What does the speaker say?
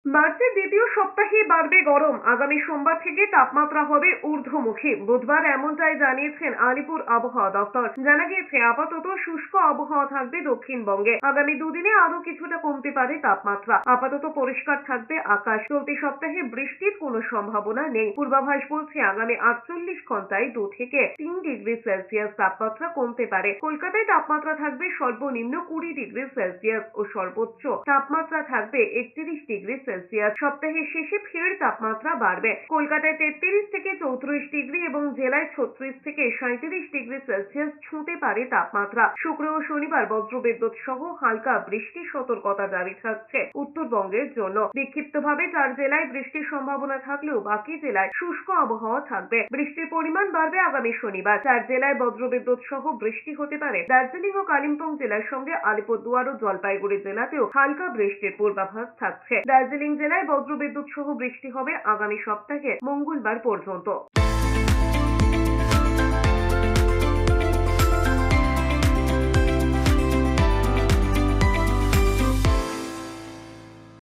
মার্চের দ্বিতীয় সপ্তাহে বাড়বে গরম। আগামী সোমবার থেকে তাপমাত্রা হবে ঊর্ধ্বমুখী। বুধবার এমনটাই জানিয়েছেন আলিপুর আবহাওয়া দপ্তর। জানা গিয়েছে আপাতত শুষ্ক আবহাওয়া থাকবে দক্ষিণবঙ্গে। আগামী দুদিনে আরো কিছুটা কমতে পারে তাপমাত্রা। আপাতত পরিষ্কার থাকবে আকাশ। চলতি সপ্তাহে বৃষ্টির কোনো সম্ভাবনা নেই। পূর্বাভাস বলছে আগামী 48 ঘন্টায় 2 থেকে 3 ডিগ্রি সেলসিয়াস তাপমাত্রা কমতে পারে। কলকাতায় তাপমাত্রা থাকবে সর্বনিম্ন 20 ডিগ্রি সেলসিয়াস ও সর্বোচ্চ তাপমাত্রা থাকবে 31 ডিগ্রি সেলসিয়াস। সপ্তাহের শেষে ফের তাপমাত্রা বাড়বে। কলকাতায় 33 থেকে 34 ডিগ্রি এবং জেলায় 36 থেকে 37 ডিগ্রি সেলসিয়াস ছুঁতে পারে তাপমাত্রা। শুক্র ও শনিবার বজ্রবিদ্যুৎ সহ হালকা বৃষ্টির সতর্কতা জারি থাকছে উত্তরবঙ্গের জন্য। বিক্ষিপ্তভাবে 4 জেলায় বৃষ্টির সম্ভাবনা থাকলেও বাকি জেলায় শুষ্ক আবহাওয়া থাকবে। বৃষ্টির পরিমাণ বাড়বে আগামী শনিবার। 4 জেলায় বজ্রবিদ্যুৎ সহ বৃষ্টি হতে পারে। দার্জিলিং ও কালিম্পং জেলার সঙ্গে আলিপুরদুয়ার ও জলপাইগুড়ি জেলাতেও হালকা বৃষ্টির পূর্বাভাস থাকছে। দার্জিলিং জেলায় বজ্রবিদ্যুৎ সহ বৃষ্টি হবে আগামী সপ্তাহে মঙ্গলবার পর্যন্ত।